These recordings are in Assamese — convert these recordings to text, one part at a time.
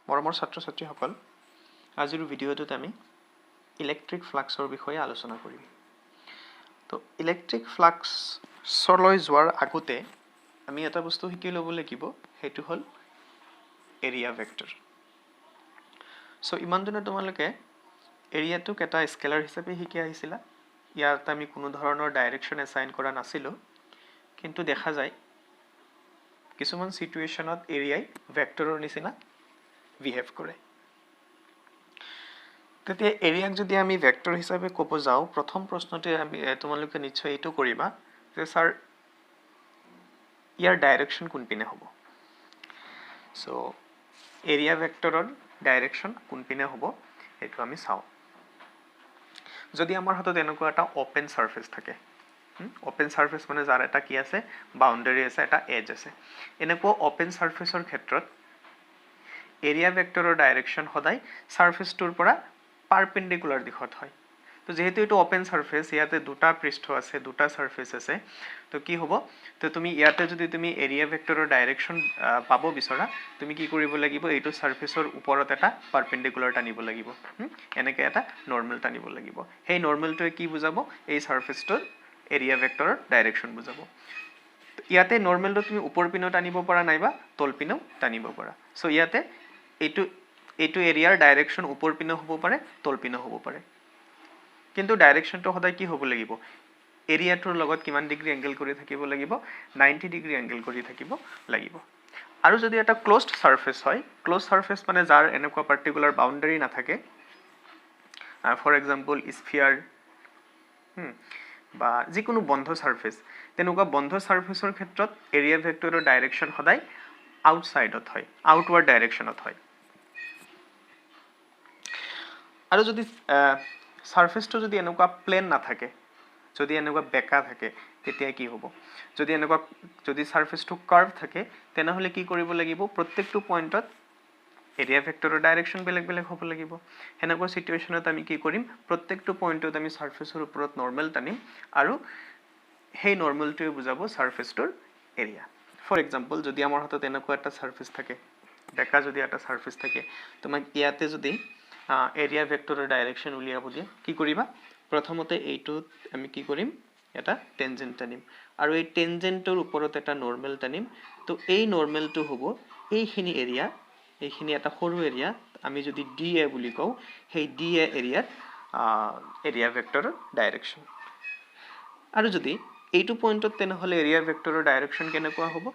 মৰমৰ ছাত্ৰ-ছাত্ৰীসকল, আজিৰ ভিডিঅ'টোত আমি ইলেক্ট্ৰিক ফ্লাক্সৰ বিষয়ে আলোচনা কৰিম। তো ইলেক্ট্ৰিক ফ্লাক্সলৈ যোৱাৰ আগতে আমি এটা বস্তু শিকি ল'ব লাগিব, সেইটো হ'ল এৰিয়া ভেক্টৰ। চ' ইমান দিনে তোমালোকে এৰিয়াটোক এটা স্কেলাৰ হিচাপে শিকি আহিছিলা। ইয়াত আমি কোনো ধৰণৰ ডাইৰেকশ্যন এছাইন কৰা নাছিলোঁ, কিন্তু দেখা যায় কিছুমান চিটুৱেশ্যনত এৰিয়াই ভেক্টৰৰ নিচিনা বিহেভ কৰে। তেতিয়া এৰিয়াক যদি আমি ভেক্টৰ হিচাপে ক'ব যাওঁ, প্ৰথম প্ৰশ্নতে তোমালোকে নিশ্চয় এইটো কৰিবা যে ছাৰ ইয়াৰ ডাইৰেকশ্যন কোনপিনে হ'ব। চ' এৰিয়া ভেক্টৰৰ ডাইৰেকশ্যন কোনপিনে হ'ব সেইটো আমি চাওঁ। যদি আমাৰ হাতত এনেকুৱা এটা অপেন ছাৰ্ফেচ থাকে, অপেন ছাৰ্ফেচ মানে যাৰ এটা কি আছে, বাউণ্ডাৰী আছে, এটা এজ আছে। এনেকুৱা অপেন ছাৰ্ফেচৰ ক্ষেত্ৰত এৰিয়া ভেক্টৰৰ ডাইৰেকশ্যন সদায় ছাৰ্ফেচটোৰ পৰা পাৰপেণ্ডিকুলাৰ দিশত হয়। তো যিহেতু এইটো অপেন ছাৰ্ফেচ, ইয়াতে দুটা পৃষ্ঠ আছে, দুটা ছাৰ্ফেচ আছে, তো কি হ'ব, তো তুমি ইয়াতে যদি তুমি এৰিয়া ভেক্টৰৰ ডাইৰেকশ্যন পাব বিচৰা, তুমি কি কৰিব লাগিব, এইটো ছাৰ্ফেচৰ ওপৰত এটা পাৰপেণ্ডিকুলাৰ টানিব লাগিব, এনেকৈ এটা নৰ্মেল টানিব লাগিব। সেই নৰ্মেলটোৱে কি বুজাব, এই ছাৰ্ফেচটোৰ এৰিয়া ভেক্টৰৰ ডাইৰেকশ্যন বুজাব। ইয়াতে নৰ্মেলটো তুমি ওপৰ পিনেও টানিব পৰা নাইবা তল পিনেও টানিব পৰা। চ' ইয়াতে এইটো এৰিয়াৰ ডাইৰেকশ্যন ওপৰ পিনেও হ'ব পাৰে, তল পিনেও হ'ব পাৰে, কিন্তু ডাইৰেকশ্যনটো সদায় কি হ'ব লাগিব, এৰিয়াটোৰ লগত কিমান ডিগ্ৰী এংগেল কৰি থাকিব লাগিব, 90 ডিগ্ৰী এংগেল কৰি থাকিব লাগিব। আৰু যদি এটা ক্ল'জড ছাৰ্ফেচ হয়, ক্ল'জ ছাৰ্ফেচ মানে যাৰ এনেকুৱা পাৰ্টিকুলাৰ বাউণ্ডাৰী নাথাকে, ফৰ এক্সাম্পল স্ফিয়াৰ বা যিকোনো বন্ধ ছাৰ্ফেচ, তেনেকুৱা বন্ধ ছাৰ্ফেচৰ ক্ষেত্ৰত এৰিয়া ভেক্টৰৰ ডাইৰেকশ্যন সদায় আউটছাইডত হয়, আউটৱাৰ্ড ডাইৰেকশ্যনত হয়। আৰু যদি ছাৰ্ফেচটো যদি এনেকুৱা প্লেন নাথাকে, যদি এনেকুৱা বেকা থাকে, তেতিয়া কি হ'ব, যদি ছাৰ্ফেচটো কাৰ্ভ থাকে, তেনেহ'লে কি কৰিব লাগিব, প্ৰত্যেকটো পইণ্টত এৰিয়া ভেক্টৰৰ ডাইৰেকশ্যন বেলেগ বেলেগ হ'ব লাগিব। সেনেকুৱা চিটুৱেশ্যনত আমি কি কৰিম, প্ৰত্যেকটো পইণ্টত আমি ছাৰ্ফেচৰ ওপৰত নৰ্মেল টানিম আৰু সেই নৰ্মেলটোৱে বুজাব ছাৰ্ফেচটোৰ এৰিয়া। ফৰ এক্সাম্পল, যদি আমাৰ হাতত এনেকুৱা এটা ছাৰ্ফেচ থাকে, বেকা যদি এটা ছাৰ্ফেচ থাকে, তোমাক ইয়াতে যদি এৰিয়া ভেক্টৰৰ ডাইৰেকশ্যন উলিয়াব দিয়ে, কি কৰিবা, প্ৰথমতে এইটোত আমি কি কৰিম, এটা টেনজেণ্ট টানিম আৰু এই টেনজেণ্টৰ ওপৰত এটা নৰ্মেল টানিম। তো এই নৰ্মেলটো হ'ব এইখিনি এৰিয়া, এইখিনি এটা সৰু এৰিয়া, আমি যদি ডি এ বুলি কওঁ, সেই ডি এ এৰিয়াত এৰিয়া ভেক্টৰৰ ডাইৰেকশ্যন। আৰু যদি এইটো পইণ্টত তেনেহ'লে এৰিয়া ভেক্টৰৰ ডাইৰেকশ্যন কেনেকুৱা হ'ব,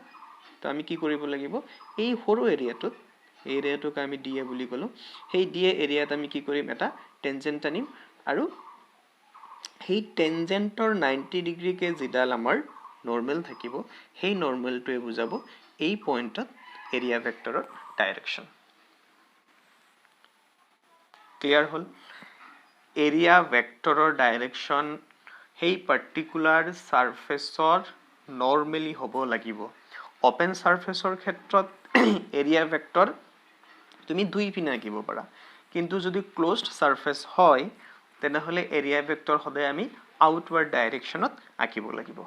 তো আমি কি কৰিব লাগিব, এই সৰু এৰিয়াটোত, এই এৰিয়াটোক আমি ডি এ বুলি ক'লোঁ, সেই ডি এ এৰিয়াত আমি কি কৰিম, এটা টেনজেণ্ট টানিম আৰু সেই টেনজেণ্টৰ 90 ডিগ্ৰীকে যিডাল আমাৰ নৰ্মেল থাকিব, সেই নৰ্মেলটোৱে বুজাব এই পইণ্টত এৰিয়া ভেক্টৰৰ ডাইৰেকশ্যন। ক্লিয়াৰ হ'ল? এৰিয়া ভেক্টৰৰ ডাইৰেকশ্যন সেই পাৰ্টিকুলাৰ ছাৰ্ফেচৰ নৰ্মেলি হ'ব লাগিব। অপেন ছাৰ্ফেচৰ ক্ষেত্ৰত এৰিয়া ভেক্টৰ তুমি দুই পিনে আঁকিব পাৰা, কিন্তু যদি ক্ল'জড ছাৰ্ফেচ হয়, তেনেহ'লে এৰিয়া ভেক্টৰ সদায় আমি আউটৱাৰ্ড ডাইৰেকশ্যনত আঁকিব লাগিব।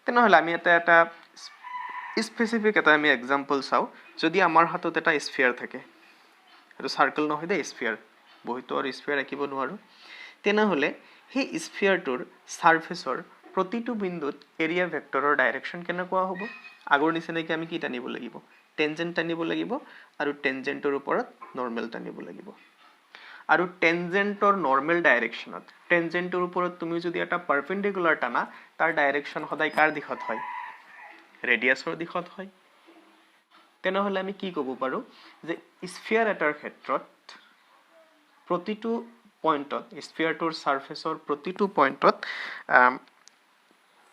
তেনেহ'লে আমি এটা স্পেচিফিক এটা আমি এক্সাম্পল চাওঁ। যদি আমাৰ হাতত এটা স্ফিয়াৰ থাকে, এইটো চাৰ্কেল নহয় দেই, স্ফিয়াৰ, বহুতো আৰু স্ফিয়াৰ আঁকিব নোৱাৰোঁ, তেনেহ'লে সেই স্ফিয়াৰটোৰ ছাৰ্ফেচৰ প্ৰতিটো বিন্দুত এৰিয়া ভেক্টৰৰ ডাইৰেকশ্যন কেনেকুৱা হ'ব, আগৰ নিচিনাকৈ আমি কি টানিব লাগিব, টেনজেণ্ট টানিব লাগিব আৰু টেনজেণ্টৰ ওপৰত নৰ্মেল টানিব লাগিব। আৰু টেনজেণ্টৰ নৰ্মেল ডাইৰেকশ্যনত, টেনজেণ্টৰ ওপৰত তুমি যদি এটা পাৰপেণ্ডিকুলাৰ টানা, তাৰ ডাইৰেকশ্যন সদায় কাৰ দিশত হয়, ৰেডিয়াছৰ দিশত হয়। তেনেহ'লে আমি কি ক'ব পাৰোঁ যে স্ফিয়াৰ এটাৰ ক্ষেত্ৰত প্ৰতিটো পইণ্টত, স্ফিয়াৰটোৰ ছাৰ্ফেচৰ প্ৰতিটো পইণ্টত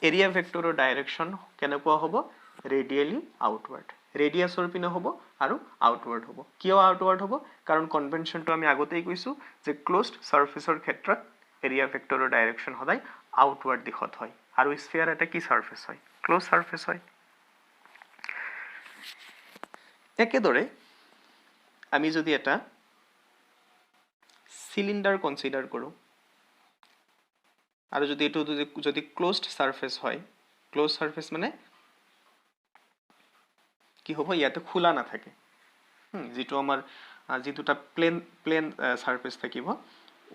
এৰিয়া ভেক্টৰৰ ডাইৰেকশ্যন কেনেকুৱা হ'ব, ৰেডিয়েলি আউটৱাৰ্ড, ৰেডিয়াছৰ পিনে হ'ব আৰু আউটৱাৰ্ড হ'ব। কিয় আউটৱাৰ্ড হ'ব, কাৰণ কনভেনশ্যনটো আমি আগতেই কৈছোঁ যে ক্ল'জড ছাৰ্ফেচৰ ক্ষেত্ৰত এৰিয়া ভেক্টৰৰ ডাইৰেকশ্যন সদায় আউটৱাৰ্ড দিশত হয়, আৰু স্ফিয়াৰ এটা কি ছাৰ্ফেচ হয়, ক্ল'জ ছাৰ্ফেচ হয়। একেদৰে আমি যদি এটা চিলিণ্ডাৰ কনচিডাৰ কৰোঁ, আৰু যদি এইটো যদি ক্ল'জড ছাৰ্ফেচ হয়, ক্ল'জ ছাৰ্ফেচ মানে কি হ'ব, ইয়াতে খোলা নাথাকে, যেটো আমাৰ যি দুটা প্লেন সাৰফেস থাকিব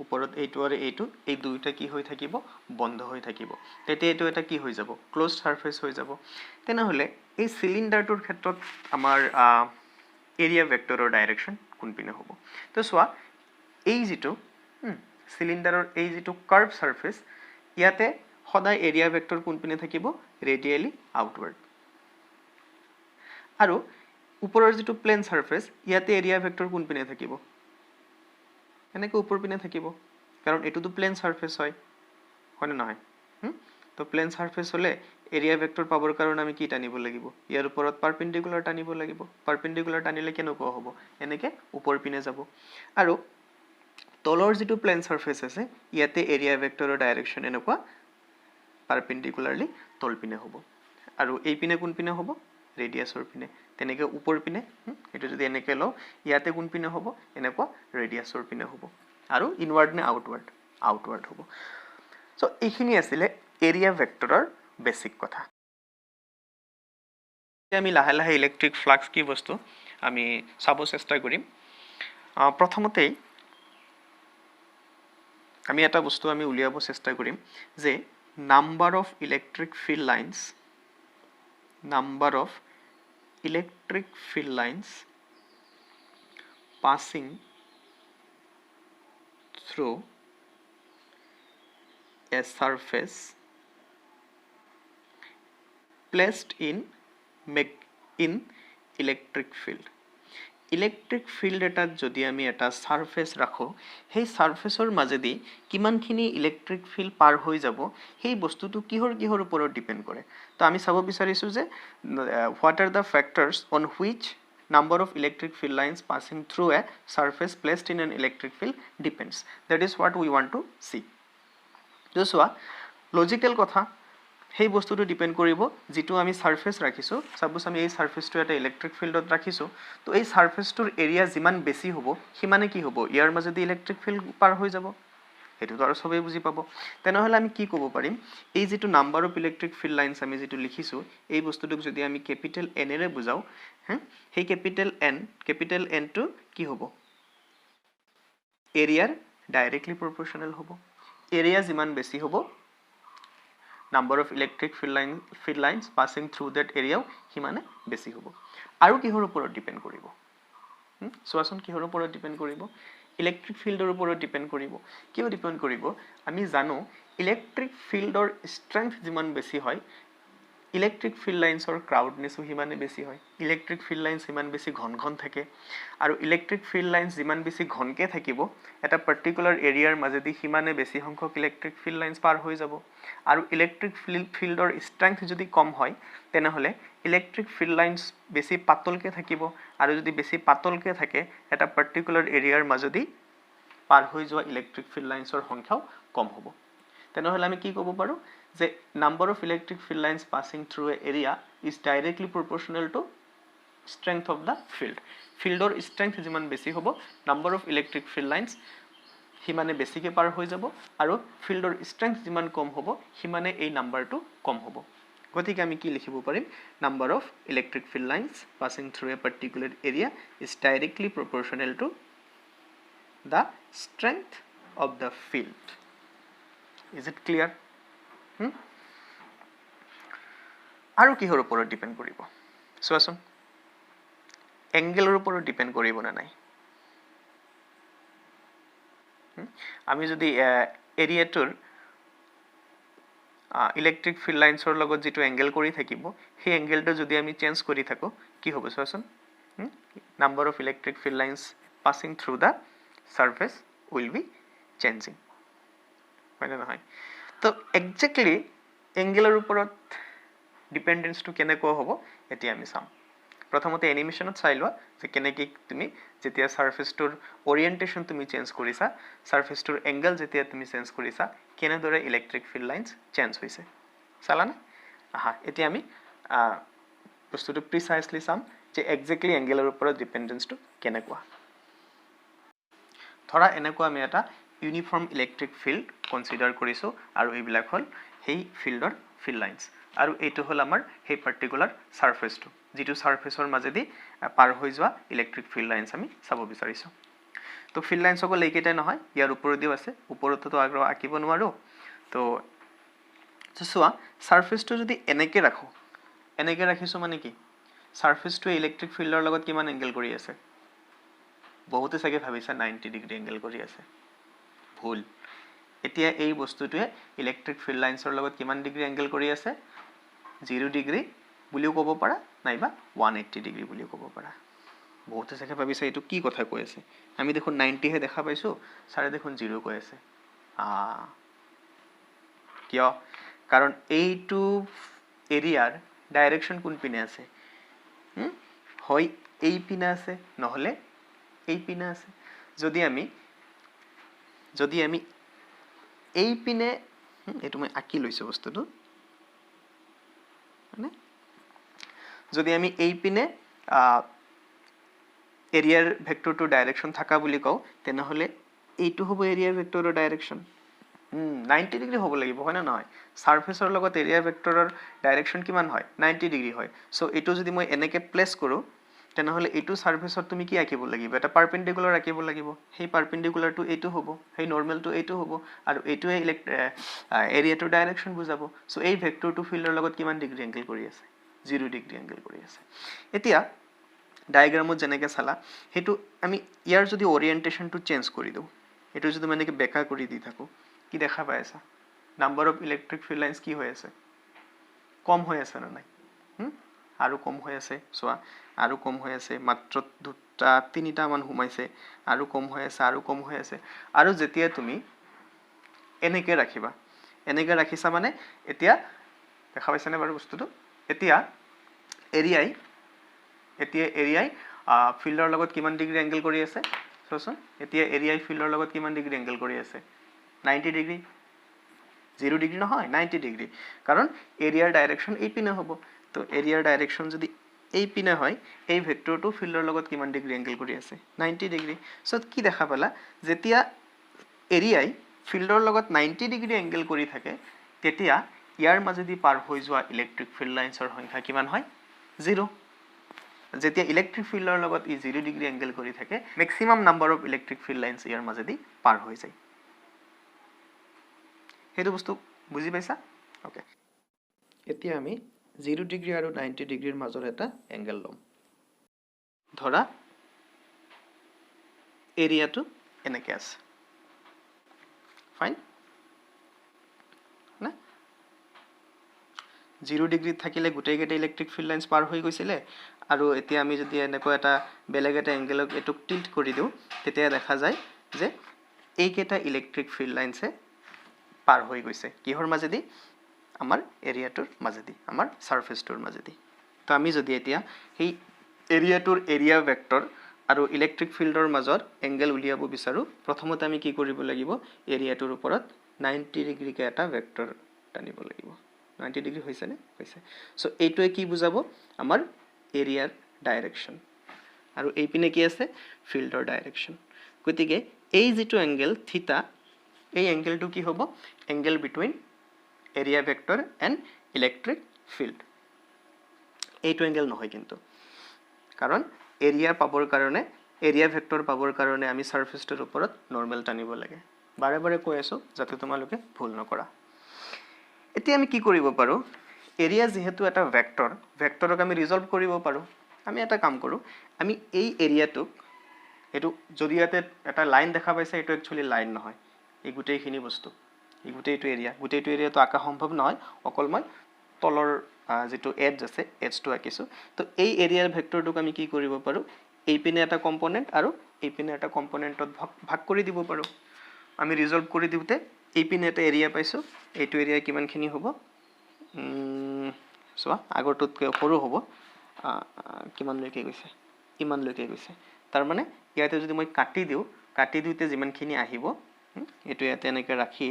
ওপৰত এইটো আৰু এইটো এই দুইটা কি হৈ থাকিব বন্ধ হৈ থাকিব তেতিয়া এইটো এটা কি হৈ যাব ক্লোজ সাৰফেস হৈ যাব তেনেহলে এই সিলিন্ডাৰটোৰ ক্ষেত্ৰত আমাৰ এৰিয়া ভেক্টৰৰ ডাইৰেকশন কোনপিনে হ'ব তো চোৱা এই যেটো সিলিন্ডাৰৰ এই যেটো কাৰ্ভ সাৰফেস ইয়াতে সদায় এৰিয়া ভেক্টৰ কোনপিনে থাকিব ৰেডিয়ালি আউটৱাৰ্ড আৰু ওপৰৰ যেটো প্লেন সাৰফেস ইয়াতে এৰিয়া ভেক্টৰ কোনপিনে থাকিব এনেকৈ ওপৰ পিনে থাকিব কাৰণ এটোটো প্লেন সাৰফেস হয় হয়নে নহয় তো প্লেন সাৰফেস হলে এৰিয়া ভেক্টৰ পাবৰ কাৰণে আমি কি টানিব লাগিব ইয়াৰ ওপৰত পাৰপেন্ডিকুলাৰ টানিব লাগিব পাৰপেন্ডিকুলাৰ টানিলে কেনেকুৱা হ'ব এনেকে ওপৰ পিনে যাব আৰু তলৰ যেটো প্লেন সাৰফেস আছে ইয়াতে এৰিয়া ভেক্টৰৰ ডাইৰেকশন এনেকুৱা পাৰপেন্ডিকুলাৰলি তল পিনে হ'ব আৰু এই পিনে কোন পিনে হ'ব ৰেডিয়াসৰ পিনে তেনেকে ওপৰ পিনে এটো যদি এনেকে লও ইয়াতে কোন পিনে হ'ব এনেকুৱা ৰেডিয়াসৰ পিনে হ'ব আৰু ইনৱাৰ্ড নে আউটৱাৰ্ড হ'ব সো এইখিনি আছিল এৰিয়া ভেক্টৰৰ বেসিক কথা আমি লাহে লাহে ইলেক্ট্ৰিক ফ্লাক্স কি বস্তু আমি চাব চেষ্টা কৰিম প্ৰথমতেই আমি এটা বস্তু আমি উলিয়াব চেষ্টা কৰিম যে number of electric field lines passing through a surface placed in electric field এটাত যদি আমি এটা সারফেস রাখো সেই সাৰফেসৰ মাজেদি কিমানখিনি ইলেক্ট্ৰিক ফিল্ড পাৰ হৈ যাব সেই বস্তুটো কিহৰ ওপৰত ডিপেন্ড কৰে তো আমি চাব বিচাৰিছো যে what are the factors on which number of electric field lines passing through a surface placed in an electric field depends that is what we want to see just what logical কথা সেই বস্তুটো ডিপেন্ড কৰিব যেটো আমি সাৰফেস ৰাখিছো সাপোজ আমি এই সাৰফেসটো এটা ইলেক্ট্ৰিক ফিল্ডত ৰাখিছো তো এই সাৰফেসটোৰ এৰিয়া যিমান বেছি হ'ব হিমানে কি হ'ব ইয়াৰ মাজেদি ইলেক্ট্ৰিক ফিল্ড পাৰ হৈ যাব এটোটো আৰু সবে বুজি পাব তেনেহলে আমি কি ক'ব পাৰিম এই যেটো number of electric field lines আমি যেটো লিখিছো এই বস্তুটোক যদি আমি ক্যাপিটাল এন এৰে বুজাও সেই ক্যাপিটাল এন টো কি হ'ব এৰিয়াৰ ডাইৰেক্টলি প্ৰপৰ্শনাল হ'ব এৰিয়া যিমান বেছি হ'ব number of electric field lines passing through that area হিমানে বেছি হ'ব আৰু কিহৰ ওপৰত ডিপেন্ড কৰিব সোৱাচোন কিহৰ ওপৰত ডিপেন্ড কৰিব ইলেক্ট্ৰিক ফিল্ডৰ ওপৰত ডিপেন্ড কৰিব কিয় ডিপেন্ড কৰিব আমি জানো ইলেক্ট্ৰিক ফিল্ডৰ ষ্ট্ৰেংথ যিমান বেছি হয় ইলেক্ট্ৰিক ফিল্ড লাইন্সৰ ক্ৰাউডনেসও হিমানে বেছি হয় ইলেক্ট্ৰিক ফিল্ড লাইন্স হিমান বেছি ঘন থাকে আৰু ইলেক্ট্ৰিক ফিল্ড লাইন্স যিমান বেছি ঘনকে থাকিব এটা পাৰ্টিকুলাৰ এৰিয়াৰ মাজেদি হিমানে বেছি সংখ্যক ইলেক্ট্ৰিক ফিল্ড লাইন্স পাৰ হৈ যাব আৰু ইলেক্ট্ৰিক ফিল্ডৰ ষ্ট্ৰেংথ যদি কম হয় তেনেহলে ইলেক্ট্ৰিক ফিল্ড লাইন্স বেছি পাতলকে থাকিব আৰু যদি বেছি পাতলকে থাকে এটা পাৰ্টিকুলাৰ এৰিয়াৰ মাজেদি পাৰ হৈ যোৱা ইলেক্ট্ৰিক ফিল্ড লাইন্সৰ সংখ্যাও কম হ'ব তেনেহলে আমি কি ক'ব পাৰো যে number of electric field lines passing through a area is directly proportional to strength of the field fieldor strength jiman beshi hobo number of electric field lines himane besike par hoi jabo aru fieldor strength jiman kom hobo himane ei number to kom hobo gotike ami ki likhibo parim number of electric field lines passing through a particular area is directly proportional to the strength of the field is it clear আৰু কিহৰ ওপৰত ডিপেন্ড কৰিব সোৱাচোন এংগেলৰ ওপৰত ডিপেন্ড কৰিব না নাই আমি যদি এৰিয়াটোৰ ইলেক্ট্ৰিক ফিল্ড লাইন্সৰ লগত যেটো এংগেল কৰি থাকিব সেই এংগেলটো যদি আমি চেঞ্জ কৰি থাকো কি হ'ব সোৱাচোন number of electric field lines passing through the surface will be changing হয় না নহয় তো এক্স্যাক্টলি এংগেলৰ ওপৰত ডিপেন্ডেন্সটো কেনেকৈ হ'ব এতিয়া আমি চাম প্ৰথমতে এনিমেশনত চাই লোৱা যে কেনেকৈ তুমি যেতিয়া সাৰফেসটোৰ ওৰিয়েন্টেশন তুমি চেঞ্জ কৰিছা সাৰফেসটোৰ এংগেল যেতিয়া তুমি চেঞ্জ কৰিছা কেনেদৰে ইলেক্ট্ৰিক ফিল্ড লাইন্স চেঞ্জ হৈছে চালানে এতিয়া আমি বস্তুটো প্ৰিসাইজলি চাম যে এক্স্যাক্টলি এংগেলৰ ওপৰত ডিপেন্ডেন্সটো কেনেকুৱা ধৰা এনেকুৱা আমি এটা ইউনিফৰ্ম ইলেক্ট্ৰিক ফিল্ড কনসিডাৰ কৰিছো আৰু এইবিলাক হল সেই ফিল্ডৰ ফিল্ড লাইন্স আৰু এইটো হ'ল আমাৰ সেই পাৰ্টিকুলাৰ সাৰফেসটো যেটো সাৰফেসৰ মাজেদি পাৰ হৈ যোৱা ইলেক্ট্ৰিক ফিল্ড লাইন্স আমি চাব বিচাৰিছো তো ফিল্ড লাইন্স অকল এইকেইটাই নহয় ইয়াৰ ওপৰদিও আছে ওপৰতো আগ্ৰহ আঁকিব নোৱাৰো তো চোৱা সাৰফেসটো যদি এনেকে ৰাখিছো মানে কি সাৰফেসটোৱে ইলেক্ট্ৰিক ফিল্ডৰ লগত কিমান এংগেল কৰি আছে বহুতে চাগে ভাবিছা 90 ডিগ্ৰী এংগেল কৰি আছে ভুল এতিয়া এই বস্তুটোৱে ইলেক্ট্ৰিক ফিল্ড লাইন্সৰ লগত কিমান ডিগ্ৰী এংগেল কৰি আছে 0 ডিগ্ৰী বুলিও ক'ব পাৰা নাইবা 180 ডিগ্ৰী বুলিও ক'ব পাৰা বহুতে চাগে ভাবিছা এইটো কি কথা কৈ আছে আমি দেখোন 90 হে দেখা পাইছো সাৰে দেখোন 0 কৈ আছে কিয় কাৰণ এইটো এৰিয়াৰ ডাইৰেকশন কোন পিনে আছে হয় এই পিনে আছে নহলে এই পিনে আছে যদি আমি এই পিনে এটো মই আঁকি লৈছো বস্তুটো মানে যদি আমি এই পিনে এৰিয়াৰ ভেক্টৰটো ডাইৰেকশন থাকা বুলি কও তেনেহলে এইটো হ'ব এৰিয়াৰ ভেক্টৰৰ ডাইৰেকশন 90 ডিগ্ৰী হ'ব লাগিব হয় না নহয় সাৰফেসৰ লগত এৰিয়া ভেক্টৰৰ ডাইৰেকশন কিমান হয় 90 ডিগ্ৰী হয় সো এটো যদি মই এনেকে প্লেস কৰো তেনেহলে এটো সাৰফেসত তুমি কি আঁকিব লাগিব এটা পাৰপেন্ডিকুলাৰ আঁকিব লাগিব সেই পাৰপেন্ডিকুলাৰটো এটো হ'ব সেই নৰমালটো এটো হ'ব আৰু এটোৱে এৰিয়াটোৰ ডাইৰেকশন বুজাব সো এই ভেক্টৰটো ফিল্ডৰ লগত কিমান ডিগ্ৰী এংগেল কৰি আছে 0 ডিগ্ৰী এংগেল কৰি আছে এতিয়া ডায়াগ্ৰামত যেনেকে চালা হেতু আমি ইয়াৰ যদি ওৰিয়েন্টেশনটো চেঞ্জ কৰি দিও এটো যদি মানে কি বেকা কৰি দি থাকো কি দেখা পাই আছা number of electric field lines কি হৈ আছে কম হৈ আছে না নাই আৰু কম হৈ আছে সোৱা আৰু কম হৈ আছে মাত্ৰ দুটা তিনিটা মান হুমাইছে আৰু কম হৈ আছে আৰু যেতিয়া তুমি এনেকে ৰাখিছা মানে এতিয়া দেখা পাইছানে বাৰু বস্তুটো এতিয়া এৰিয়াই ফিল্ডৰ লগত কিমান ডিগ্ৰী এংগেল কৰি আছে চোৱাচোন এতিয়া এৰিয়াই ফিল্ডৰ লগত কিমান ডিগ্ৰী এংগেল কৰি আছে 90 ডিগ্ৰী 0 ডিগ্ৰী নহয় 90 ডিগ্ৰী কাৰণ এৰিয়াৰ ডাইৰেকশন এই পিনে হ'ব তো এৰিয়াৰ ডাইৰেকশন যদি এই পিনে হয় এই ভেক্টৰটো ফিল্ডৰ লগত কিমান ডিগ্ৰী এংগেল কৰি আছে 90 ডিগ্ৰী সো কি দেখা পালা যেতিয়া এৰিয়াই ফিল্ডৰ লগত 90 ডিগ্ৰী এংগেল কৰি থাকে তেতিয়া ইয়াৰ মাজেদি পাৰ হৈ যোৱা ইলেক্ট্ৰিক ফিল্ড লাইন্সৰ সংখ্যা কিমান হয় 0 যেতিয়া ইলেক্ট্ৰিক ফিল্ডৰ লগত ই 0 ডিগ্ৰী এংগেল কৰি থাকে maximum number of electric field lines ইয়াৰ মাজেদি পাৰ হৈ যায় হেতু বস্তু বুজি পাইছা ওকে এতিয়া আমি 0 ডিগ্ৰী আৰু 90 ডিগ্ৰীৰ মাজৰ এটা এংগেল লম ধৰা এৰিয়াটো এনেকে আছে ফাইন না 0 ডিগ্ৰী থাকিলে গুটেইকেটা ইলেক্ট্ৰিক ফিল্ড লাইন্স পাৰ হৈ গৈছিলে আৰু এতিয়া আমি যদি এনেকৈ এটা বেলেগ এটা এংগেলক এটুক টিল্ট কৰি দিও তেতিয়া দেখা যায় যে এইকেটা ইলেক্ট্ৰিক ফিল্ড লাইন্সে পাৰ হৈ গৈছে কিহৰ মাজেদি আমাৰ এৰিয়াটোৰ মাজেদি আমাৰ সাৰফেসটোৰ মাজেদি তো আমি যদি এতিয়া সেই এৰিয়াটোৰ এৰিয়া ভেক্টৰ আৰু ইলেক্ট্ৰিক ফিল্ডৰ মাজৰ এংগেল উলিয়াব বিচাৰো প্ৰথমতে আমি কি কৰিব লাগিব এৰিয়াটোৰ ওপৰত 90 ডিগ্ৰী কে এটা ভেক্টৰ টানিব লাগিব 90 ডিগ্ৰী হৈছে নে হৈছে সো এইটোৱে কি বুজাব আমাৰ এৰিয়াৰ ডাইৰেকশন আৰু এই পিনে কি আছে ফিল্ডৰ ডাইৰেকশন গতিকে এই যেটো এংগেল থিটা এই এংগেলটো কি হ'ব angle between area vector and electric field এইটো এংগেল নহয় কিন্তু কাৰণ এৰিয়া পাবৰ কাৰণে এৰিয়া ভেক্টৰ পাবৰ কাৰণে আমি সাৰফেসটোৰ ওপৰত নৰমাল টানিব লাগে বাৰে বাৰে কৈ আছো যাতে তোমালোকে ভুল নকৰা এতিয়া আমি কি কৰিব পাৰো এৰিয়া যেহেতু এটা ভেক্টৰক আমি ৰিজলভ কৰিব পাৰো আমি এটা কাম কৰো আমি এই এৰিয়াটোক এটো যদি ইয়াতে এটা লাইন দেখা পাইছে এটো একচুয়ালি লাইন নহয় এই গুটেইখিনি বস্তু এই গুটেইটো এৰিয়াটো আঁকা সম্ভৱ নহয় অকল মই তলৰ যেটো এজ আছে এজটো আঁকিছো তো এই এৰিয়াৰ ভেক্টৰটোক আমি কি কৰিব পাৰো এই পিনে এটা কম্পোনেন্ট আৰু এই পিনে এটা কম্পোনেন্টত ভাগ কৰি দিব পাৰো আমি ৰিজলভ কৰি দিওতে এই পিনে এটা এৰিয়া পাইছো এইটো এৰিয়া কিমানখিনি হ'ব সোৱা আগৰটোতকৈ সৰু হ'ব কিমান লৈকে গৈছে ইমান লৈকে গৈছে তাৰ মানে ইয়াতে যদি মই কাটি দিওতে যিমানখিনি আহিব এটো ইয়াতে এনেকৈ ৰাখি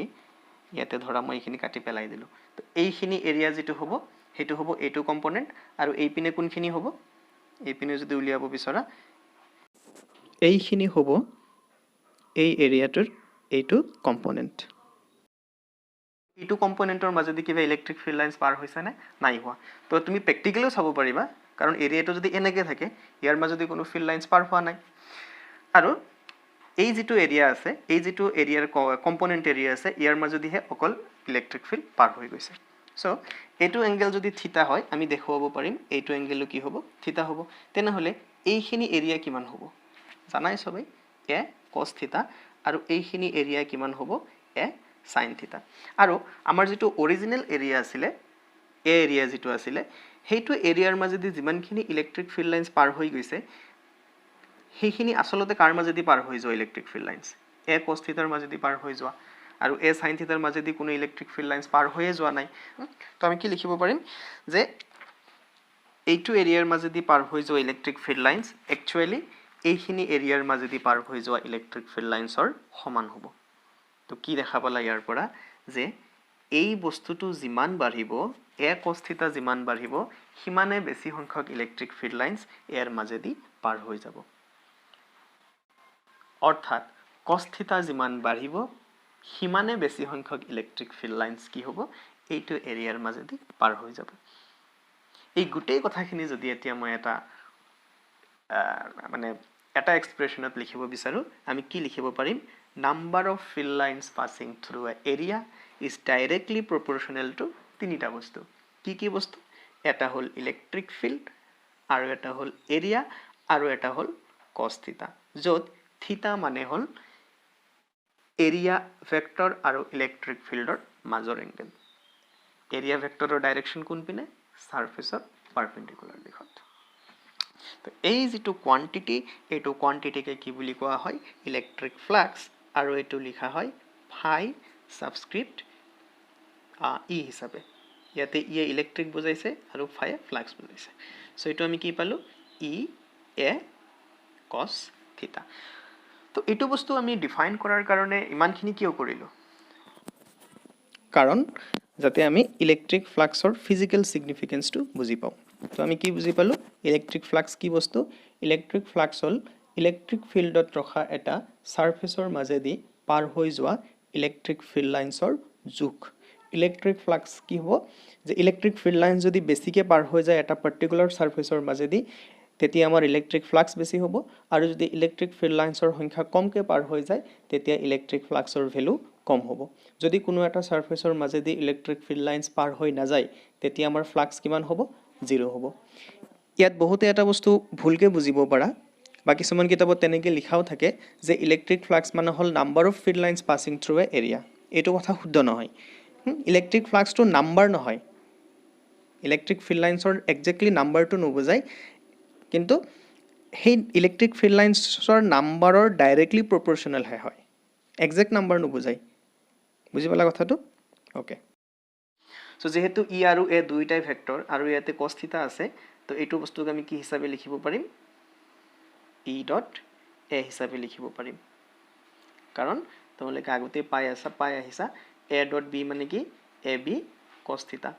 ইয়াতে ধৰা মই এইখিনি কাটি পেলাই দিলো তো এইখিনি এৰিয়া যেটো হ'ব হেতু হ'ব এইটো কম্পোনেন্ট আৰু এই পিনে কোনখিনি হ'ব এই পিনে যদি উলিয়াব বিচৰা এইখিনি হ'ব এই এৰিয়াটোৰ এইটো কম্পোনেন্ট এইটো কম্পোনেণ্টৰ মাজেদি কিবা ইলেক্ট্ৰিক ফিল্ড লাইন্স পাৰ হৈছে নে নাই হোৱা তো তুমি প্ৰেক্টিকেলিও চাব পাৰিবা কাৰণ এৰিয়াটো যদি এনেকৈ থাকে ইয়াৰ মাজেদি কোনো ফিল্ড লাইন্স পাৰ হোৱা নাই আৰু এই যিটো এৰিয়া আছে এই যিটো এৰিয়াৰ কম্পোনেণ্ট এৰিয়া আছে ইয়াৰ মাজেদিহে অকল ইলেক্ট্ৰিক ফিল্ড পাৰ হৈ গৈছে চ' এইটো এংগেল যদি থিতা হয় আমি দেখুৱাব পাৰিম এইটো এংগেলো কি হ'ব থিতা হ'ব তেনেহ'লে এইখিনি এৰিয়া কিমান হ'ব জানাই সবেই এ কছ থিতা আৰু এইখিনি এৰিয়া কিমান হ'ব এ সাইন থিতা আৰু আমাৰ যিটো অৰিজিনেল এৰিয়া আছিলে এ এৰিয়া যিটো আছিলে সেইটো এৰিয়াৰ মাজেদি যিমানখিনি ইলেক্ট্ৰিক ফিল্ড লাইন্স পাৰ হৈ গৈছে সেইখিনি আচলতে কাৰ মাজেদি পাৰ হৈ যোৱা ইলেক্ট্ৰিক ফিল্ড লাইন্স এ কছ থিতাৰ মাজেদি পাৰ হৈ যোৱা আৰু এ সাইন থিতাৰ মাজেদি কোনো ইলেক্ট্ৰিক ফিল্ড লাইন্স পাৰ হৈয়ে যোৱা নাই তো আমি কি লিখিব পাৰিম যে এইটো এৰিয়াৰ মাজেদি পাৰ হৈ যোৱা ইলেক্ট্ৰিক ফিল্ড লাইন্স একচুৱেলি এইখিনি এৰিয়াৰ মাজেদি পাৰ হৈ যোৱা ইলেক্ট্ৰিক ফিল্ড লাইন্সৰ সমান হ'ব তো কি দেখা পালা ইয়াৰ পৰা যে এই বস্তুটো যিমান বাঢ়িব এ কছ থিতা যিমান বাঢ়িব সিমানে বেছি সংখ্যক ইলেক্ট্ৰিক ফিল্ড লাইন্স ইয়াৰ মাজেদি পাৰ হৈ যাব অৰ্থাৎ কছ থিতা যিমান বাঢ়িব সিমানে বেছি সংখ্যক ইলেক্ট্ৰিক ফিল্ড লাইন্স কি হ'ব এইটো এৰিয়াৰ মাজেদি পাৰ হৈ যাব এই গোটেই কথাখিনি যদি এতিয়া মই এটা মানে এটা এক্সপ্ৰেছনত লিখিব বিচাৰো আমি কি লিখিব পাৰিম number of field lines passing through a area is directly proportional to তিনিটা বস্তু কি বস্তু এটা হ'ল ইলেক্ট্ৰিক ফিল্ড আৰু এটা হ'ল এৰিয়া আৰু এটা হ'ল কছ থিতা য'ত থিতা মানে হ'ল এৰিয়া ভেক্টৰ আৰু ইলেক্ট্ৰিক ফিল্ডৰ মাজৰ এংগেল এৰিয়া ভেক্টৰৰ ডাইৰেকশ্যন কোন পিনে সাৰফেসৰ পাৰপেণ্ডিকুলাৰ দিশত তো এই যিটো কোৱান্টিটি এইটো কোৱান্টিটিকে কি বুলি কোৱা হয় ইলেক্ট্ৰিক ফ্লাক্স আৰু এইটো লিখা হয় ফাই সাবস্ক্ৰিপ্ট ই হিচাপে ইয়াতে ই ইলেক্ট্ৰিক বুজাইছে আৰু ফাই ফ্লাক্স বুজাইছে সো এইটো আমি কি পালো ই এ কস থিতা তো এইটো বস্তু আমি ডিফাইন কৰাৰ কাৰণে ইমানখিনি কিয় কৰিলো কাৰণ যাতে আমি ইলেক্ট্ৰিক ফ্লাক্সৰ ফিজিক্যাল সিগনিফিকেন্সটো বুজি পাওঁ তো আমি কি বুজি পালো ইলেক্ট্ৰিক ফ্লাক্স কি বস্তু ইলেক্ট্ৰিক ফ্লাক্স হ'ল ইলেক্ট্ৰিক ফিল্ডত ৰখা এটা সাৰফেসৰ মাজেদি পাৰ হৈ যোৱা ইলেক্ট্ৰিক ফিল্ড লাইন্সৰ জোখ ইলেক্ট্ৰিক ফ্লাক্স কি হ'ব যে ইলেক্ট্ৰিক ফিল্ড লাইন্স যদি বেছিকৈ পাৰ হৈ যায় এটা পাৰ্টিকুলাৰ সাৰফেসৰ মাজেদি তেতিয়া আমাৰ ইলেক্ট্ৰিক ফ্লাক্স বেছি হ'ব আৰু যদি ইলেক্ট্ৰিক ফিল্ড লাইন্সৰ সংখ্যা কমকৈ পাৰ হৈ যায় তেতিয়া ইলেক্ট্ৰিক ফ্লাক্সৰ ভ্যালু কম হ'ব যদি কোনো এটা সাৰফেসৰ মাজেদি ইলেক্ট্ৰিক ফিল্ড লাইন্স পাৰ হৈ নাযায় তেতিয়া আমাৰ ফ্লাক্স কিমান হ'ব 0 হ'ব ইয়াত বহুতে এটা বস্তু ভুলকে বুজিব পাৰা বা কিছুমান কিতাপত তেনেকৈ লিখাও থাকে যে ইলেক্ট্ৰিক ফ্লাক্স মানে হ'ল number of field lines passing through a area এইটো কথা শুদ্ধ নহয় ইলেক্ট্ৰিক ফ্লাক্সটো নাম্বাৰ নহয় ইলেক্ট্ৰিক ফিল্ড লাইন্সৰ একজেক্টলি নাম্বাৰটো নুবুজায় কিন্তু সেই ইলেক্ট্ৰিক ফিল্ড লাইন্সৰ নাম্বাৰৰ ডাইৰেক্টলি প্ৰপৰ্চনেল হয় একজেক্ট নাম্বাৰ নুবুজায় বুজি পালা কথাটো ওকে সো যেহেতু ই আৰু এ দুইটাই ভেক্টৰ আৰু ইয়াতে কস থিতা আছে তো এইটো বস্তুক আমি কি হিচাপে লিখিব পাৰিম ই ডট এ হিচাপে লিখিব পাৰিম কাৰণ তোমালোকে আগতে পাই আহিছা এ ডট বি মানে কি এ বি কস থিতা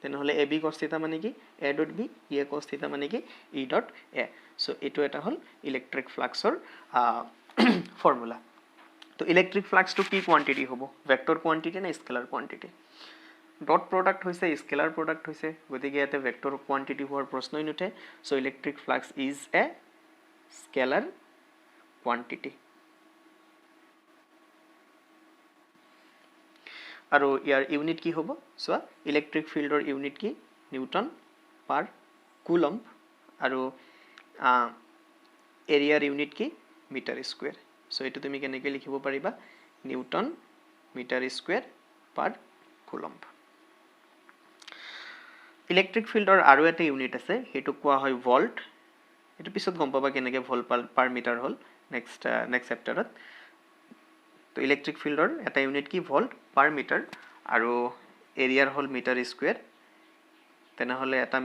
তেনেহলে এ বি কস থিতা মানে কি এ ডট বি ই এ কস থিতা মানে কি ই ডট এ সো এইটো এটা হ'ল ইলেক্ট্ৰিক ফ্লাক্সৰ ফৰ্মুলা তো ইলেক্ট্ৰিক ফ্লাক্সটো কি কোৱান্টিটি হ'ব ভেক্টৰ কোৱান্টিটি না স্কেলাৰ কোৱান্টিটি ডট প্ৰডাক্ট হৈছে স্কেলাৰ প্ৰডাক্ট হৈছে গতিকে ইয়াতে ভেক্টৰ কোৱান্টিটি হোৱাৰ প্ৰশ্নই নুঠে so electric flux is a scalar quantity আৰু ইয়াৰ ইউনিট কি হ'ব সো ইলেক্ট্ৰিক ফিল্ডৰ ইউনিট কি নিউটন পাৰ কুলম্ব আৰু এৰিয়াৰ ইউনিট কি মিটাৰ স্কয়াৰ সো এটো তুমি কেনেকৈ লিখিব পাৰিবা নিউটন মিটাৰ স্কয়াৰ পাৰ কুলম্ব ইলেক্ট্ৰিক ফিল্ডৰ আৰু এটা ইউনিট আছে হেতু কোৱা হয় ভোল্ট এটো পিছত গম পাবা কেনেকৈ ভোল্ট পাৰ মিটাৰ হ'ল নেক্সট চেপ্টাৰত তো ইলেক্ট্ৰিক ফিল্ডৰ এটা ইউনিট কি ভোল্ট পাৰ মিটাৰ আৰু এৰিয়াৰ হ'ল মিটাৰ স্কয়াৰ তেনেহলে এটা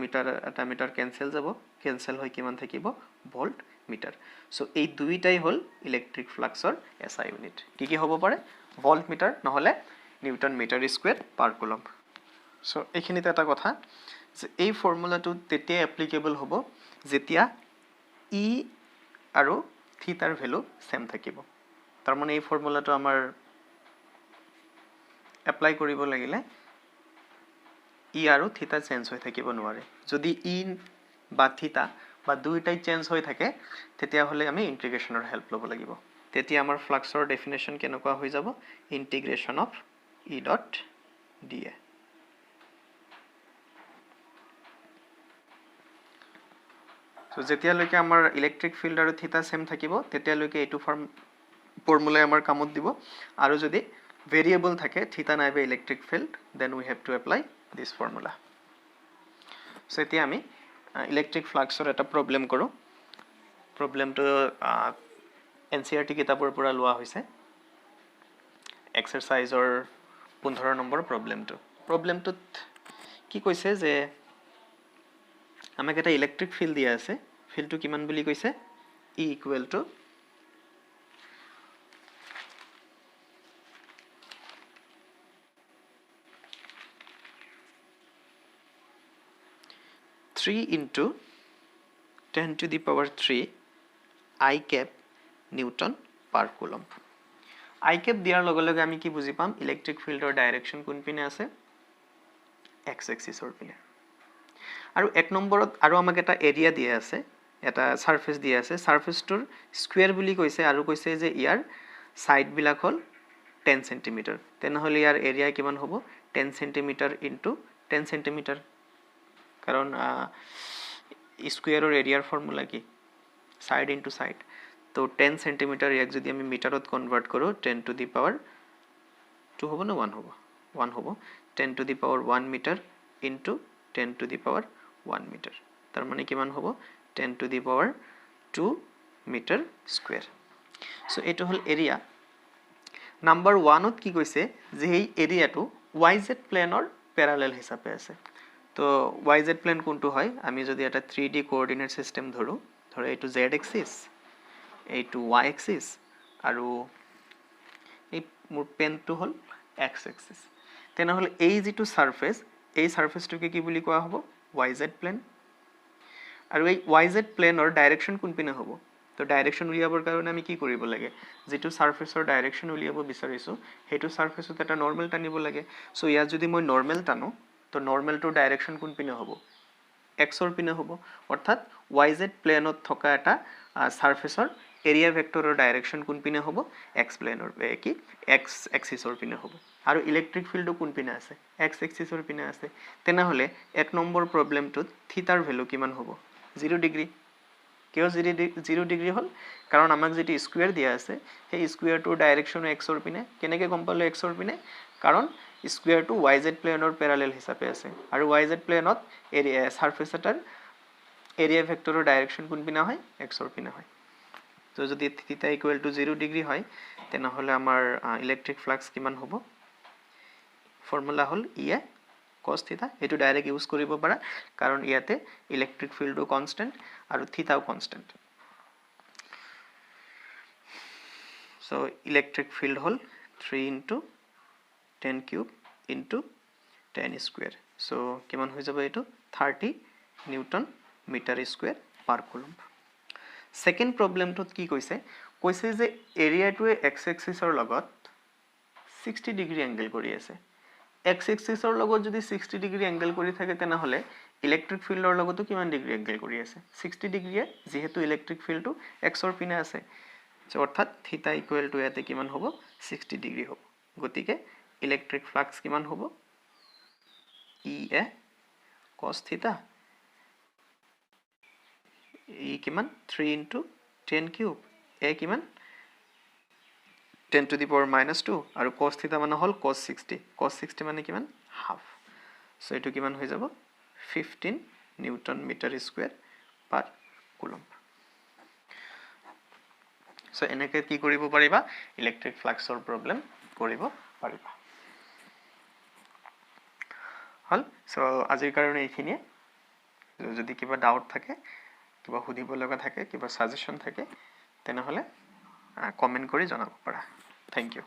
মিটাৰ কেনসেল হৈ কিমান থাকিব ভোল্ট মিটাৰ সো এই দুইটাই হ'ল ইলেক্ট্ৰিক ফ্লাক্সৰ এসআই ইউনিট কি হ'ব পাৰে ভোল্ট মিটাৰ নহলে নিউটন মিটাৰ স্কয়াৰ পাৰ কুলম্ব সো এইখিনিতে এটা কথা যে এই ফৰ্মুলাটো তেতিয়া এপ্লিকেবল হ'ব যেতিয়া ই আৰু থিটাৰ ভ্যালু সেম থাকিব তাৰ মানে এই ফৰ্মুলাটো আমাৰ এপ্লাই কৰিব লাগিলে ই আৰু থিতা চেঞ্জ হৈ থাকিব নোৱাৰে যদি ই বা থিতা বা দুইটাই চেঞ্জ হৈ থাকে তেতিয়াহ'লে আমি ইন্টিগ্ৰেশনৰ হেল্প ল'ব লাগিব তেতিয়া আমাৰ ফ্লাক্সৰ ডেফিনেশন কেনেকুৱা হৈ যাব integration of E dot dA so যেতিয়ালৈকে আমাৰ ইলেক্ট্ৰিক ফিল্ড আৰু থিতা সেম থাকিব তেতিয়ালৈকে এইটো ফৰ্মুলাই আমাৰ কামত দিব আৰু যদি ভেৰিয়েবল থাকে থিতা নাইবা electric field then we have to apply this formula so এতিয়া আমি ইলেক্ট্ৰিক ফ্লাক্সৰ এটা প্ৰবলেম কৰো প্ৰবলেমটো এনসিআৰটি কিতাপৰ পৰা লোৱা হৈছে এক্সাৰসাইজৰ 15 নম্বৰ প্ৰবলেমটোত কি কৈছে যে আমাক এটা ইলেক্ট্ৰিক ফিল্ড দিয়া আছে ফিল্ডটো কিমান বুলি কৈছে E equal to 3 into 10 to the power 3 I cap Newton per coulomb. I cap দিয়াৰ লগে লগে আমি কি বুজি পাম ইলেক্ট্ৰিক ফিল্ডৰ ডাইৰেকশন কোন পিনে আছে x এক্সিসৰ পিনে আৰু এক নম্বৰত আৰু আমাক এটা এৰিয়া দিয়া আছে এটা সাৰফেস দিয়া আছে সাৰফেসটোৰ স্কয়াৰ বুলি কৈছে আৰু কৈছে যে ইয়াৰ সাইড বিলাক হল 10 cm তেনেহলে ইয়াৰ এৰিয়া কিমান হ'ব 10 cm into 10 cm কাৰণ স্কয়াৰৰ এৰিয়াৰ ফৰ্মুলা কি সাইড ইনটু সাইড তো 10 cm ইয়াক যদি আমি মিটাৰত কনভাৰ্ট কৰো 10 টু দি পাওয়ার 2 হ'ব না 1 হ'ব 1 হ'ব 10 to the power 1 metre into 10 to the power 1 metre তার মানে কিমান হ'ব 10 to the power 2 metre square so এটো হল এৰিয়া নাম্বাৰ 1 ত কি কৈছে যে এই এৰিয়াটো yz প্লেনৰ প্যাৰালেল হিচাপে আছে তো yz প্লেন কোনটো হয় আমি যদি এটা 3D কোঅৰ্ডিনেট সিস্টেম ধৰো এইটো z এক্সিস এইটো y এক্সিস আৰু এই মোৰ পেনটো হল x এক্সিস তেনেহলে এই যেটো সাৰফেস এই সাৰফেসটোকে কি বুলি কোৱা হ'ব yz প্লেন আৰু এই yz প্লেনৰ ডাইৰেকশন কোন পিনে হ'ব তো ডাইৰেকশন উলিয়াবৰ কাৰণে আমি কি কৰিব লাগে যেটো সাৰফেসৰ ডাইৰেকশন উলিয়াব বিচাৰিছো হেতু সারফেসত এটা নরমাল টানিব লাগে সো ইয়াত যদি মই নরমাল টানো তো নরমাল টু ডাইরেকশন কোন পিনে হ'ব x অৰ পিনে হ'ব অৰ্থাৎ yz প্লেনত থকা এটা সাৰফেসৰ এৰিয়া ভেক্টৰৰ ডাইৰেকশন কোন পিনে হ'ব x প্লেনৰ কি x এক্সিসৰ পিনে হ'ব আৰু ইলেক্ট্ৰিক ফিল্ডটো কোন পিনে আছে x এক্সিসৰ পিনে আছে তেনেহলে এক নম্বৰ প্ৰবলেমটোত থিটাৰ ভ্যালু কিমান হ'ব 0 ডিগ্ৰী কিয় 0 ডিগ্ৰী হল কাৰণ আমাক যেটি স্কয়াৰ দিয়া আছে সেই স্কয়াৰটোৰ ডাইৰেকশন x অৰ পিনে কেনেকৈ গম পালো x অৰ পিনে কাৰণ স্কয়াৰটো yz প্লেনৰ প্যাৰালেল হিচাপে আছে আৰু yz প্লেনত এৰিয়া সাৰফেস এটাৰ এৰিয়া ভেক্টৰৰ ডাইৰেকশন কোন পিনে হয় x অৰ পিনে হয় তো যদি থিটা ইকুৱেল টু 0 ডিগ্ৰী হয় তেনেহলে আমাৰ ইলেক্ট্ৰিক ফ্লাক্স কিমান হ'ব ফৰ্মুলা হল E cos থিটা এটো ডাইৰেক্ট ইউজ কৰিব পাৰা কাৰণ ইয়াতে ইলেক্ট্ৰিক ফিল্ডো কনস্ট্যান্ট আৰু থিটাও কনস্ট্যান্ট সো ইলেক্ট্ৰিক ফিল্ড হল 3 into 10 cube into 10 square so কিমান হৈ যাব এটো 30 নিউটন মিটাৰ স্কয়াৰ পাৰ কুলম্ব সেকেন্ড প্ৰবলেমটোত কি কৈছে যে এৰিয়াটোৱে x এক্সিসৰ লগত 60 ডিগ্ৰী এংগল কৰি আছে x এক্সিসৰ লগত যদি 60 ডিগ্ৰী এংগল কৰি থাকে তেনেহলে ইলেক্ট্ৰিক ফিল্ডৰ লগতো কিমান ডিগ্ৰী এংগল কৰি আছে 60 ডিগ্ৰীয়ে যেহেতু ইলেক্ট্ৰিক ফিল্ডটো x অৰ পিনে আছে অৰ্থাৎ থিটা ইকুৱেল টু ইয়াতে কিমান হ'ব 60 ডিগ্ৰী হ'ব গতিকে ইলেক্ট্ৰিক ফ্লাক্স কিমান হ'ব E cos থিটা E কিমান 3 into 10 cube A কিমান 10 to the power -2 আৰু cos থিটা মানে হল cos 60 মানে কিমান হাফ সো এটো কিমান হৈ যাব 15 নিউটন মিটাৰ স্কয়াৰ পাৰ কুলম্ব সো এনেকৈ কি কৰিব পাৰিবা ইলেক্ট্ৰিক ফ্লাক্সৰ প্ৰবলেম কৰিব পাৰিবা হল সো আজিৰ কাৰণে এইখিনিয়ে যদি কিবা ডাউট থাকে কিবা সুধিব লগা থাকে কিবা সাজেশন থাকে তেনেহলে কমেন্ট কৰি জনাব পাৰা থ্যাংক ইউ